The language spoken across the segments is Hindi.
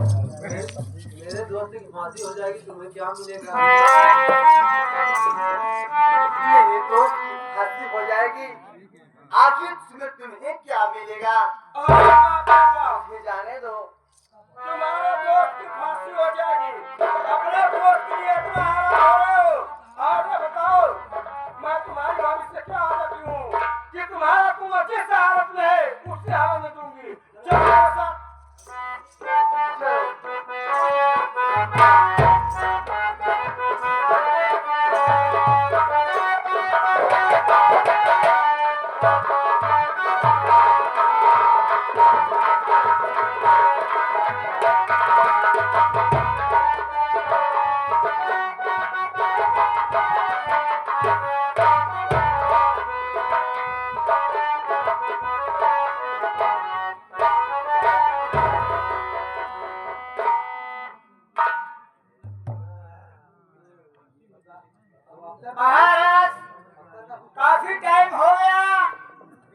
मेरे दोस्त की फांसी हो जाएगी, तुम्हें क्या मिलेगा? मेरे दोस्त की फांसी हो जाएगी, आखिर तुम्हें क्या मिलेगा? मुझे जाने दो। तुम्हारे दोस्त की फांसी हो जाएगी, अपने दोस्त के लिए इतना हैरान हो रहे हो? आगे बताओ, मैं तुम्हारी हालत से क्या हालत हूँ कि तुम्हारा कुआं जिस हालत में है उसी हालत में दूंगी। चलो मेरे साथ। महाराज, काफी टाइम हो गया,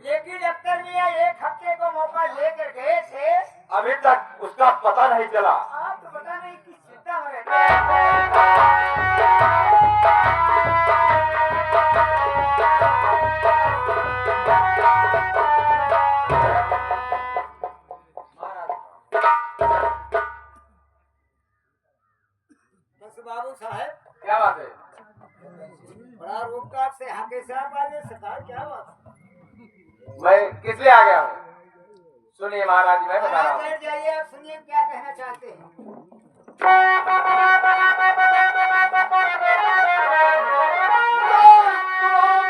लेकिन अख्तर मियां एक हफ्ते को मौका लेकर गए थे, अभी तक उसका पता नहीं चला। आपको पता नहीं किस चिंता में रहते हैं। बाबू साहब, क्या बात है? बड़ा रूपकाट से यहाँ कैसे आप आ गए? सरकार क्या बात? मैं किस लिए आ गया हूँ? सुनिए महाराज जी, मैं बता रहा हूँ। बैठ जाइए, आप सुनिए क्या कहना चाहते हैं।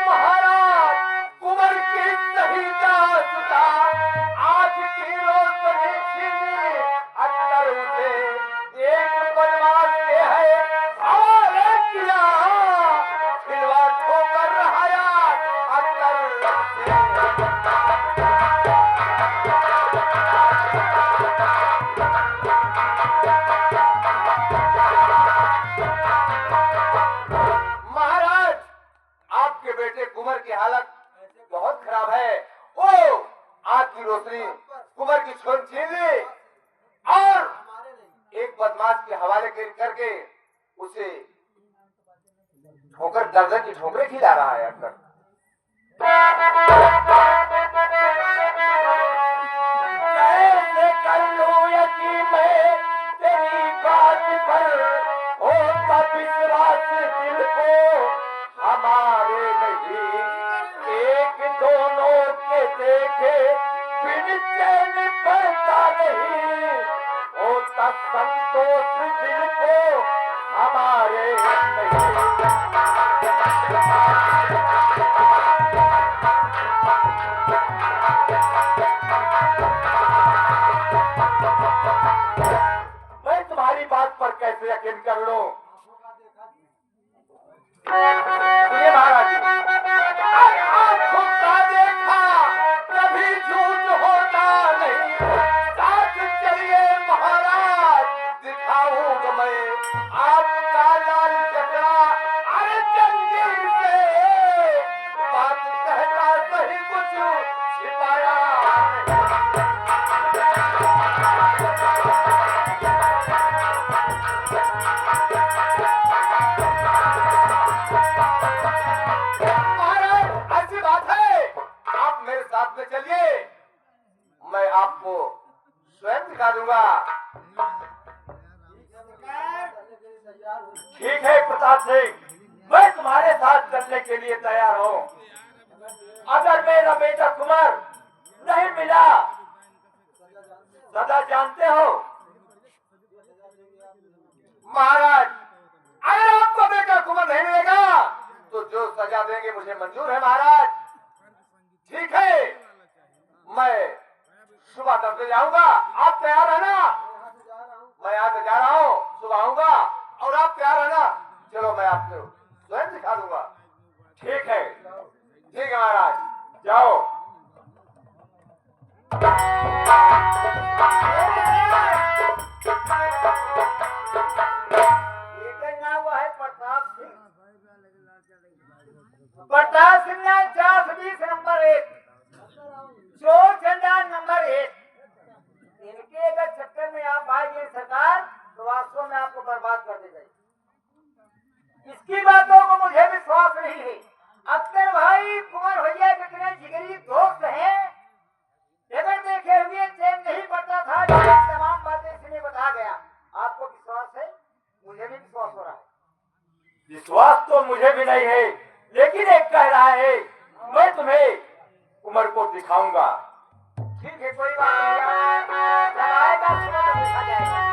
महाराज, कुंवर की सही दास्ता, आज की रोशनी छीनी, अख्तर उसे एक बदमाश के है हवाले किया, खिलवा ठोकर रहाया अख्तर उसे। महाराज, आपके बेटे कुंवर की हालत बहुत खराब है। ओ आग की रोशनी कुंवर की छोर छीन ली और एक बदमाश के हवाले करके उसे ठोकर दर्जन की ठोकरें खिला रहा है अक्सर। कैसे कर लूं यकीन मैं तेरी बात पर, होता विश्वास दिल को हमारे नहीं, एक दोनों के देखे बिन चैन पड़ता नहीं, होता संतोष दिल को हमारे नहीं। मैं तुम्हारी बात पर कैसे यकीन कर लूं? सुनिए महाराज जी, आंखों का देखा कभी झूठ होता नहीं, साथ चलिए महाराज, दिखाऊंगा मैं आपका लाल चकरा, अरे जंजीर से बात कहता सही कुछ छिपाया नहीं। महाराज, ऐसी बात है, आप मेरे साथ में चलिए, मैं आपको स्वयं दिखा दूंगा। ठीक है प्रताप सिंह, मैं तुम्हारे साथ चलने के लिए तैयार हूँ। अगर मेरा बेटा कुंवर नहीं मिला, सदा जानते हो महाराज, अगर आपको बेटा कुंवर नहीं मिलेगा तो जो सजा देंगे मुझे मंजूर है महाराज। ठीक है, मैं सुबह 10 बजे आऊंगा, आप तैयार रहना। मैं यहाँ से जा रहा हूँ, सुबह आऊंगा और आप तैयार रहना। चलो मैं आपको स्वयं दिखा दूंगा। ठीक है, ठीक है महाराज, जाओ। प्रताप सिंह 420 नंबर 1, चोर चंदा नंबर 1, इनके अगर चक्कर में आप आएंगे सरकार विश्वास तो मुझे भी नहीं है, लेकिन एक कह रहा है मैं तुम्हें उमर को दिखाऊंगा। ठीक है, कोई बात नहीं, जब आएगा सुबह तो देखा जाएगा।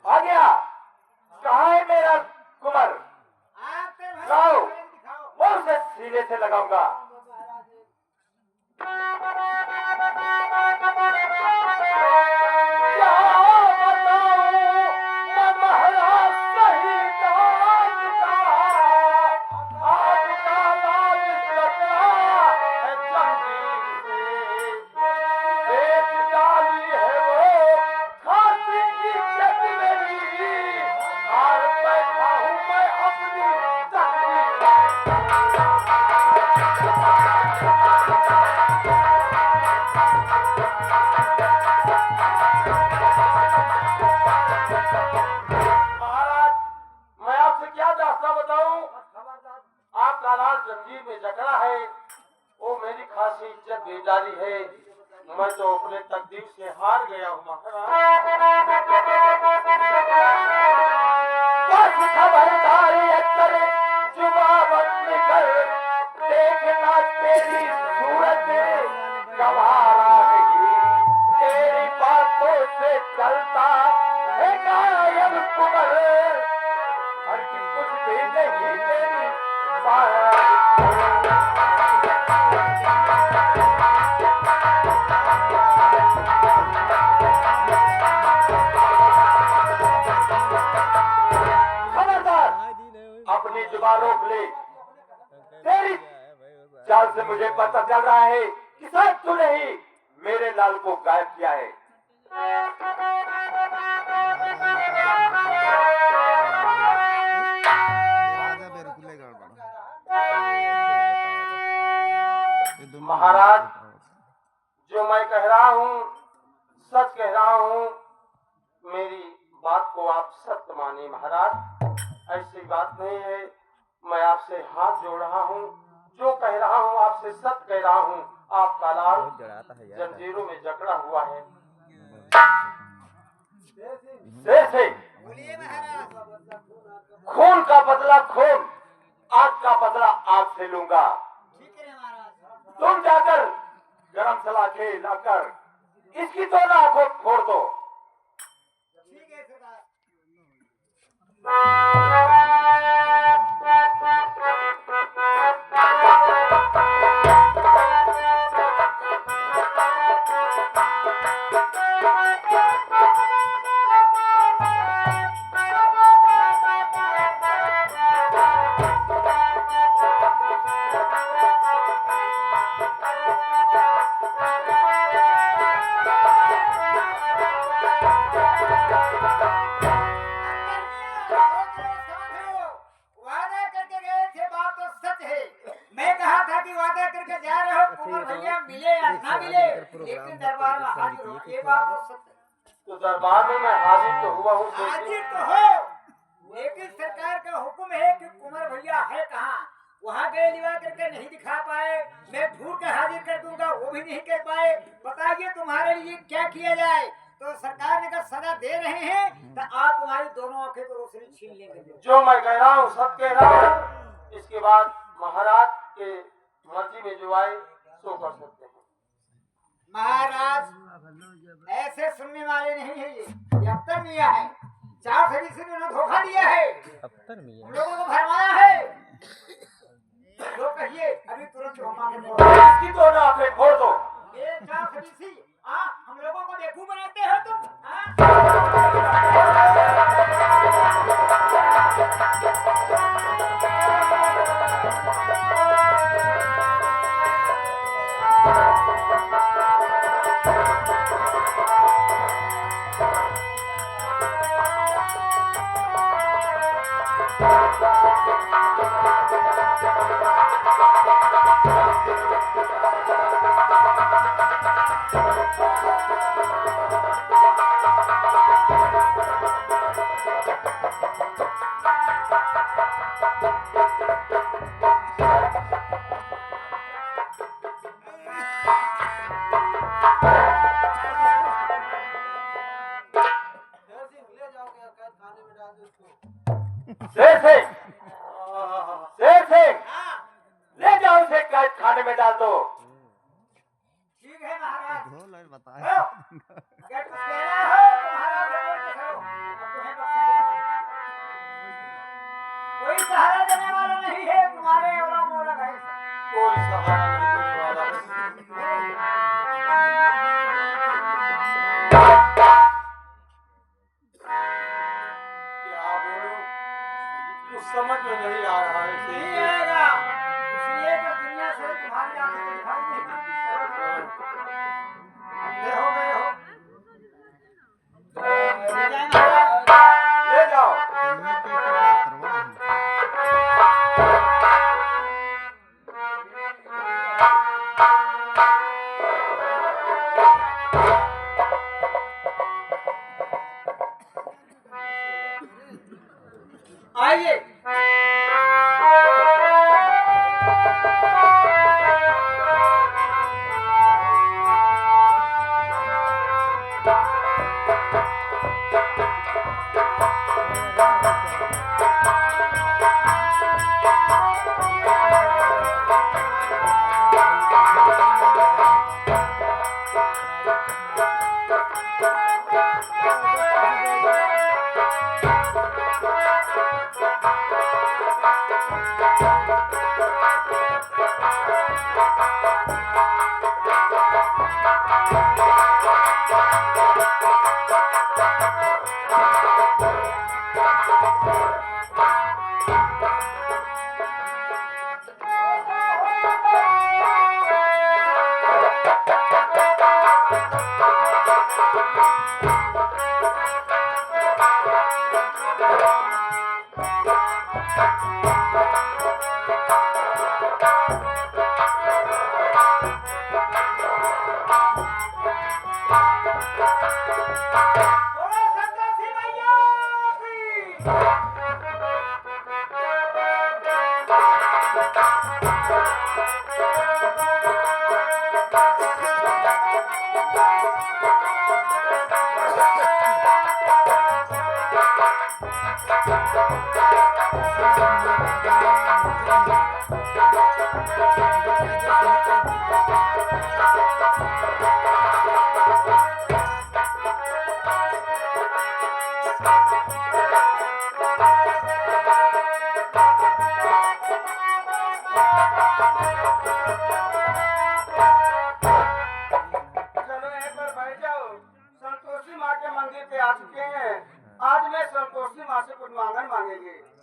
आ गया, कहाँ है मेरा कुंवर? लाओ, मैं उसे सीने से लगाऊंगा। मैं तो अपने तकदीर से हार गया हूँ महाराज। बस खबरदारी अक्सर जुबा बंद कर, देखना तेरी सूरत गवारा नहीं, तेरी बातों से चलता है गायब कुंवर, हर कुछ भी नहीं तेरी अपनी जुबान रोक ले। तेरी चाल से मुझे पता चल रहा है कि शायद तूने ही मेरे लाल को गायब किया है। महाराज, जो मैं कह रहा हूँ सच कह रहा हूँ, मेरी बात को आप सत्य मानिए महाराज। ऐसी बात नहीं है, मैं आपसे हाथ जोड़ रहा हूँ, जो कह रहा हूँ आपसे सत्य कह रहा हूँ। आपका लाल जंजीरों में जकड़ा हुआ है। से खून का बदला खून, आग का बदला आग से लूंगा। तुम जाकर गरम सलाखे लाकर इसकी दोनों आंखों फोड़ दो। लेकिन दरबार में हाजिर हो, ये बात तो सत्य है। तो दरबार में मैं हाजिर तो हुआ हूँ, हाजिर तो हो, लेकिन सरकार का हुक्म है कि कुंवर भैया है कहाँ, वहाँ गए लिवा करके नहीं दिखा पाए। मैं ढूंढ कर हाजिर कर दूंगा, वो भी नहीं कर पाए। बताइए तुम्हारे लिए क्या किया जाए? तो सरकार ने कहा सजा दे रहे हैं, तो आप तुम्हारी दोनों आंखें को रोशनी छीन लेंगे। जो मैं कह रहा हूँ सब कह रहा हूँ। इसके बाद महाराज के मर्जी में जो आए सो कर सकते हैं। महाराज ऐसे सुनने वाले नहीं है, ये अख्तर मियां है। 4 सदी से उन्होंने धोखा दिया है, हम लोगों को भरमाया है। जो कहिए अभी तुरंत इसकी दोनों आंखें फोड़ दो। ये 4 सदी से हम लोगों को बेवकूफ बनाते हो तुम। आइए।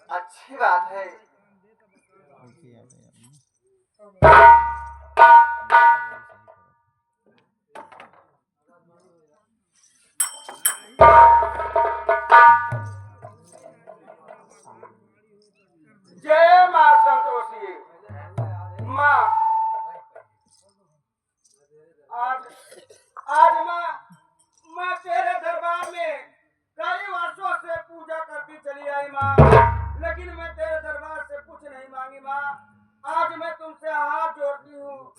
अच्छी बात है। जय माँ संतोषी। माँ आज माँ तेरे दरबार में कई वर्षों से पूजा करती चली आई माँ, लेकिन मैं तेरे दरबार से कुछ नहीं मांगी माँ। आज मैं तुमसे हाथ जोड़ती हूँ,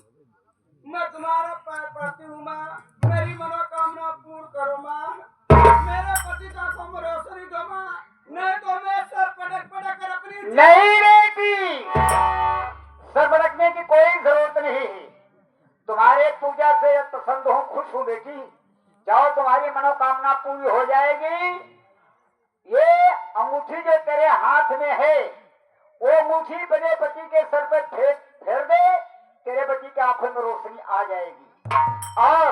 मैं तुम्हारा पैर पड़ती हूँ माँ, मेरी मनोकामना पूर्ण करो माँ, मेरे पति का तुम रोशनी दो माँ, नहीं तो मैं सर पटक पटक कर अपनी नहीं बेटी, सर भड़कने की कोई जरूरत नहीं। तुम्हारे पूजा से प्रसन्न हूँ, खुश हूँ बेटी। जाओ, तुम्हारी मनोकामना पूरी हो जाएगी। ये अंगूठी जो तेरे हाथ में है, वो अंगूठी मेरे पति के सर पर फेर दे, तेरे पति के आंखों में रोशनी आ जाएगी। और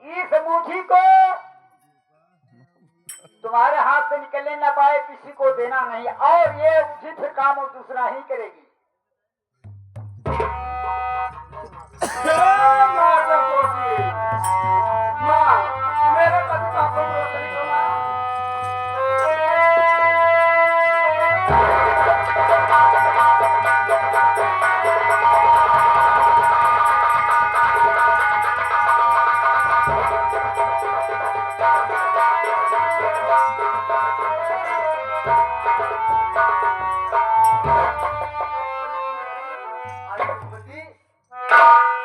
इस अंगूठी को तुम्हारे हाथ से निकलने न पाए, किसी को देना नहीं। और ये अंगूठी फिर काम और दूसरा ही करेगी। मेरे पति का तुम रोशनी दो माँ।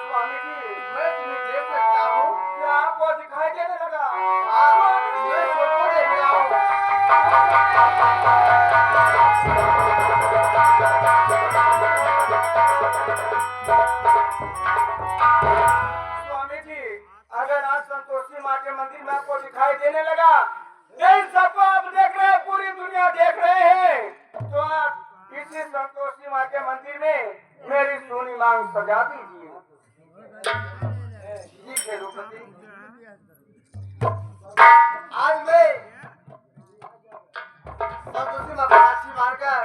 स्वामी जी, मैं तुम्हें देख सकता हूँ। क्या आपको दिखाई देने लगा? मैं सबको देख रहा हूँ। स्वामी जी, अगर आज संतोषी माँ के मंदिर में आपको दिखाई देने लगा, इन सबको आप देख रहे हैं, पूरी दुनिया देख रहे हैं, तो आप इसी संतोषी माँ के मंदिर में मेरी सोनी मांग सजा दीजिए। ठीक है रूपति, आज मैं संतोषी माँ को लाठी मारकर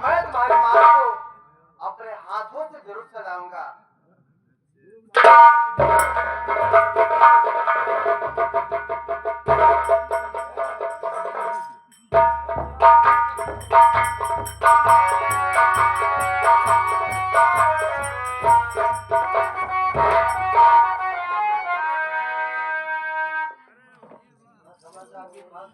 मैं तुम्हारी मां को अपने हाथों से जरूर सजाऊंगा। आपके पास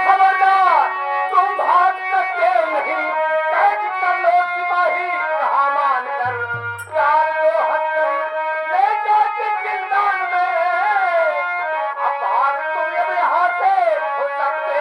खबरदार, तुम भाग सकते नहीं। कैद कर लो सिपाही, कहा मानकर। प्यार को हंसकर ले जाके जिंदान में। अब भाग तुम अब यहाँ से हो सकते।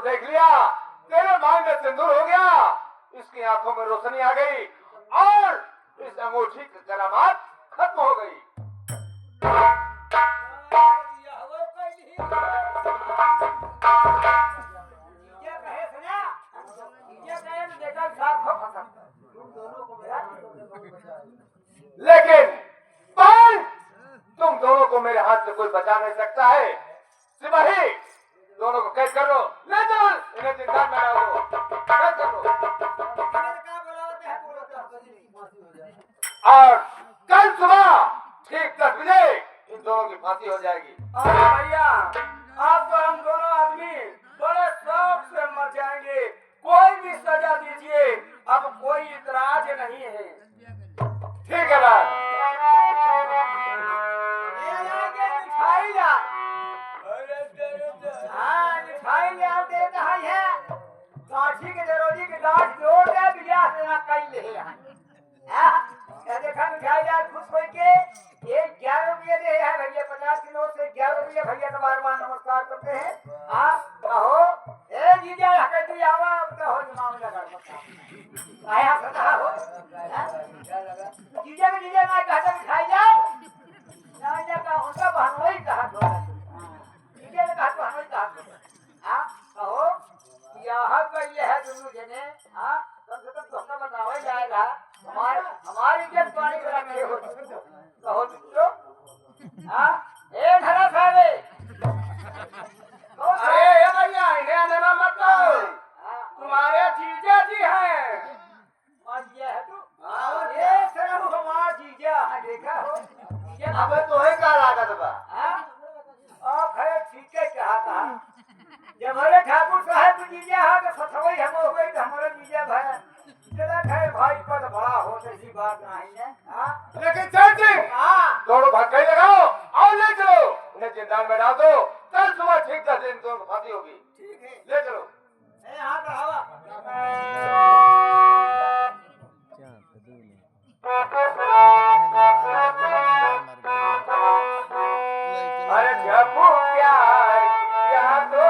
देख लिया, तेरे मांग में सिंदूर हो गया, इसकी आंखों में रोशनी आ गई और इस अंगूठी की करामात खत्म हो गई। लेकिन तुम दोनों को मेरे हाथ से कोई बचा नहीं सकता है। सिपाही, दोनों को कैद कर लो, ले चलो इन्हें जिंदा में डाल दो, कैद कर लो। और कल सुबह ठीक 10 बजे इन दोनों की फांसी हो जाएगी। भैया, आप तो हम दोनों आदमी बड़े शौक से मर जाएंगे, कोई भी सजा दीजिए, अब कोई इतराज नहीं है। ठीक है राज। काठी के जरोजी के गांठ जोड़ दे बिया से ना कई ले हां देखा मिठाई यार खुश होई के ये 11 रुपए दे है भैया 50 की नोट से 11 रुपए भैया का बार-बार नमस्कार करते हैं। आप कहो ए जीजा हकती आवा कहो मामला कर आया पता हो जीजा में जीजा ना कहता मिठाई जाओ ना जा का उनका बहनोई कहा जीजा ने कहा तो हमें कहा हां कहो यहाँ का ये है दोनों जने हाँ कम से कम धोखा बतावा जाएगा हमारी इज्जत पानी में रखे हो कहो मित्रों हाँ ए धरा सारे अरे भैया इन्हें देना मत करो तुम्हारे जीजा जी हैं जीजा है तू ये सर हमारा जीजा देखा हो अबे तो है क्या लागत बा आप है ठीक है कहा था जब हमारे ठाकुर साहब की जीजा है तो सथवई हम हो गई हमारा जीजा भाई चला खैर भाई पर बड़ा हो ऐसी बात नहीं है हां लेकिन चल सिंह दोनों भटकाई लगाओ और ले चलो उन्हें जिंदान में डाल दो। कल सुबह ठीक 10 दिन दोनों फांसी होगी। ठीक है ले चलो। ए हां बढ़ावा अरे जब प्यार किया तो